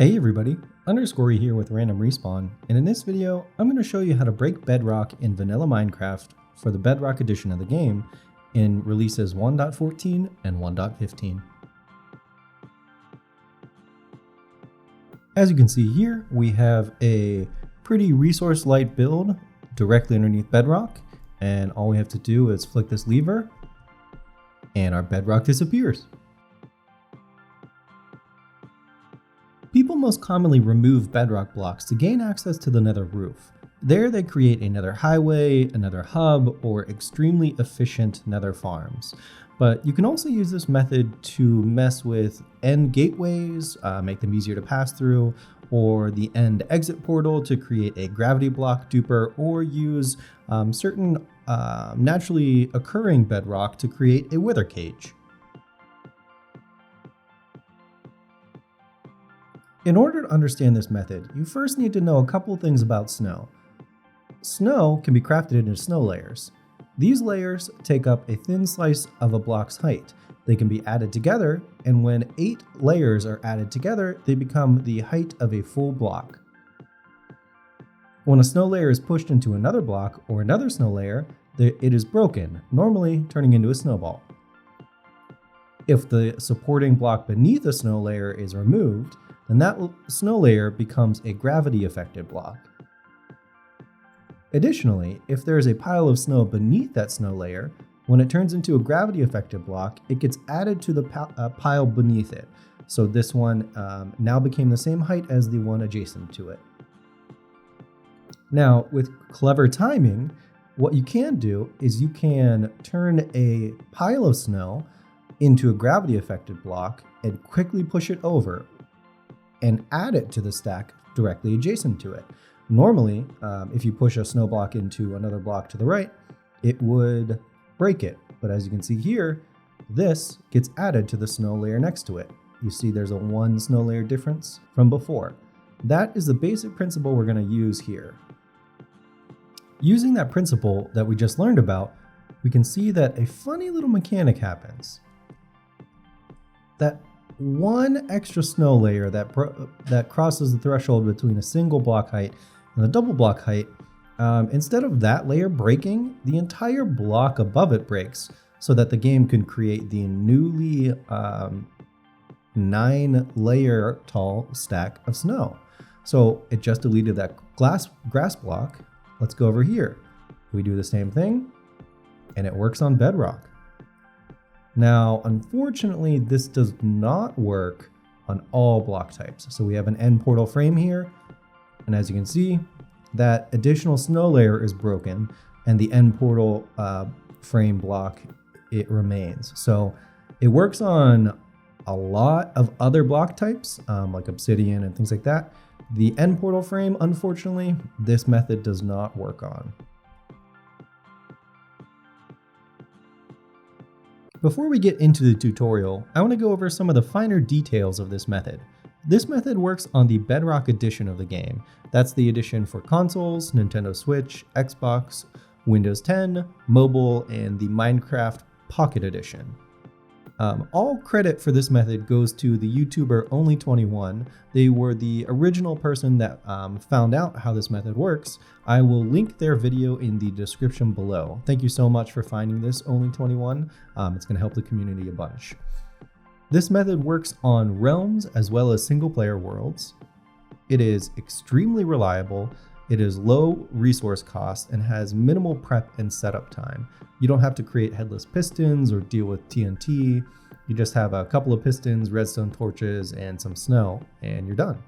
Hey everybody, Underscore here with Random Respawn, and in this video, I'm going to show you how to break Bedrock in vanilla Minecraft for the Bedrock edition of the game in releases 1.14 and 1.15. As you can see here, we have a pretty resource light build directly underneath Bedrock, and all we have to do is flick this lever, and our Bedrock disappears. People most commonly remove bedrock blocks to gain access to the Nether Roof. There they create a Nether highway, a Nether hub, or extremely efficient Nether farms. But you can also use this method to mess with end gateways, make them easier to pass through, or the end exit portal to create a gravity block duper, or use certain naturally occurring bedrock to create a wither cage. In order to understand this method, you first need to know a couple things about snow. Snow can be crafted into snow layers. These layers take up a thin slice of a block's height. They can be added together, and when 8 layers are added together, they become the height of a full block. When a snow layer is pushed into another block or another snow layer, it is broken, normally turning into a snowball. If the supporting block beneath a snow layer is removed, then that snow layer becomes a gravity affected block. Additionally, if there is a pile of snow beneath that snow layer, when it turns into a gravity affected block, it gets added to the pile beneath it. So this one now became the same height as the one adjacent to it. Now, with clever timing, what you can do is you can turn a pile of snow into a gravity affected block and quickly push it over and add it to the stack directly adjacent to it. Normally, if you push a snow block into another block to the right, it would break it. But as you can see here, this gets added to the snow layer next to it. You see there's a 1 snow layer difference from before. That is the basic principle we're going to use here. Using that principle that we just learned about, we can see that a funny little mechanic happens. That 1 extra snow layer that crosses the threshold between a single block height and a double block height, instead of that layer breaking, the entire block above it breaks so that the game can create the newly 9 layer tall stack of snow. So it just deleted that grass block. Let's go over here. We do the same thing and it works on Bedrock. Now, unfortunately, this does not work on all block types. So we have an end portal frame here, and as you can see, that additional snow layer is broken, and the end portal frame block, it remains. So it works on a lot of other block types, like Obsidian and things like that. The end portal frame, unfortunately, this method does not work on. Before we get into the tutorial, I want to go over some of the finer details of this method. This method works on the Bedrock Edition of the game. That's the edition for consoles, Nintendo Switch, Xbox, Windows 10, mobile, and the Minecraft Pocket Edition. All credit for this method goes to the YouTuber Only21. They were the original person that found out how this method works. I will link their video in the description below. Thank you so much for finding this, Only21. It's going to help the community a bunch. This method works on realms as well as single player worlds. It is extremely reliable. It is low resource cost and has minimal prep and setup time. You don't have to create headless pistons or deal with TNT. You just have a couple of pistons, redstone torches, and some snow, and you're done.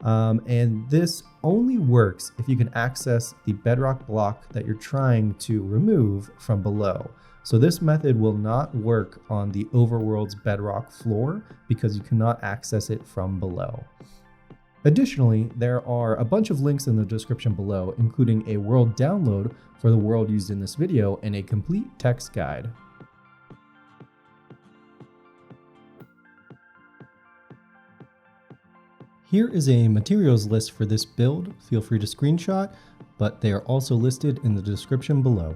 And this only works if you can access the bedrock block that you're trying to remove from below. So this method will not work on the overworld's bedrock floor because you cannot access it from below. Additionally, there are a bunch of links in the description below, including a world download for the world used in this video and a complete text guide. Here is a materials list for this build. Feel free to screenshot, but they are also listed in the description below.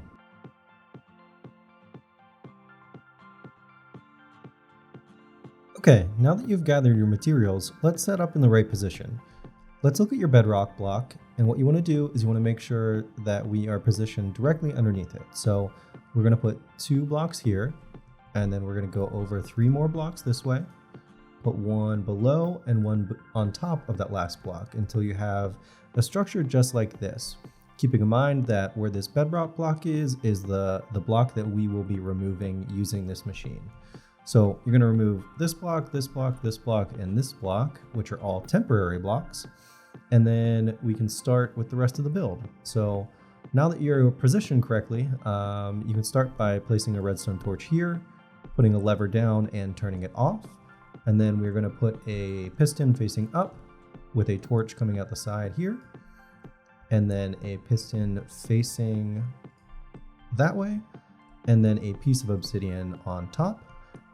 Okay, Now that you've gathered your materials, let's set up in the right position. Let's look at your bedrock block, and what you want to do is you want to make sure that we are positioned directly underneath it. So we're going to put 2 blocks here, and then we're going to go over 3 more blocks this way, put 1 below and 1 on top of that last block until you have a structure just like this. Keeping in mind that where this bedrock block is the block that we will be removing using this machine. So you're going to remove this block, this block, this block, and this block, which are all temporary blocks. And then we can start with the rest of the build. So now that you're positioned correctly, you can start by placing a redstone torch here, putting a lever down and turning it off. And then we're going to put a piston facing up with a torch coming out the side here. And then a piston facing that way. And then a piece of obsidian on top.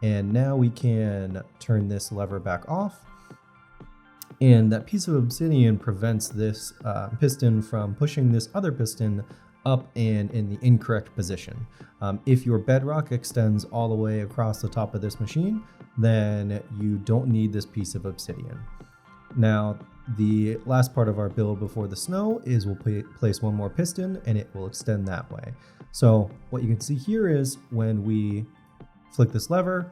And now we can turn this lever back off. And that piece of obsidian prevents this piston from pushing this other piston up and in the incorrect position. If your bedrock extends all the way across the top of this machine, then you don't need this piece of obsidian. Now, the last part of our build before the snow is we'll place 1 more piston and it will extend that way. So what you can see here is when we flick this lever,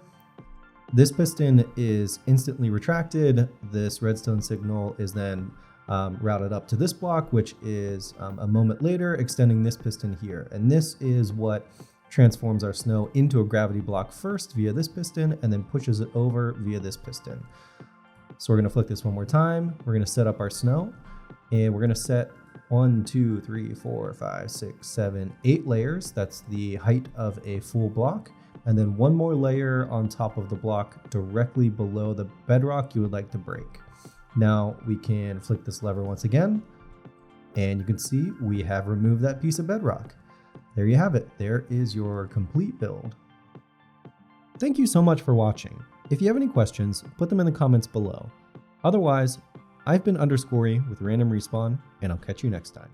this piston is instantly retracted. This redstone signal is then routed up to this block, which is a moment later extending this piston here. And this is what transforms our snow into a gravity block first via this piston and then pushes it over via this piston. So we're going to flick this 1 more time. We're going to set up our snow and we're going to set 1, 2, 3, 4, 5, 6, 7, 8 layers. That's the height of a full block. And then 1 more layer on top of the block directly below the bedrock you would like to break. Now we can flick this lever once again, and you can see we have removed that piece of bedrock. There you have it. There is your complete build. Thank you so much for watching. If you have any questions, put them in the comments below. Otherwise, I've been Underscorey with Random Respawn, and I'll catch you next time.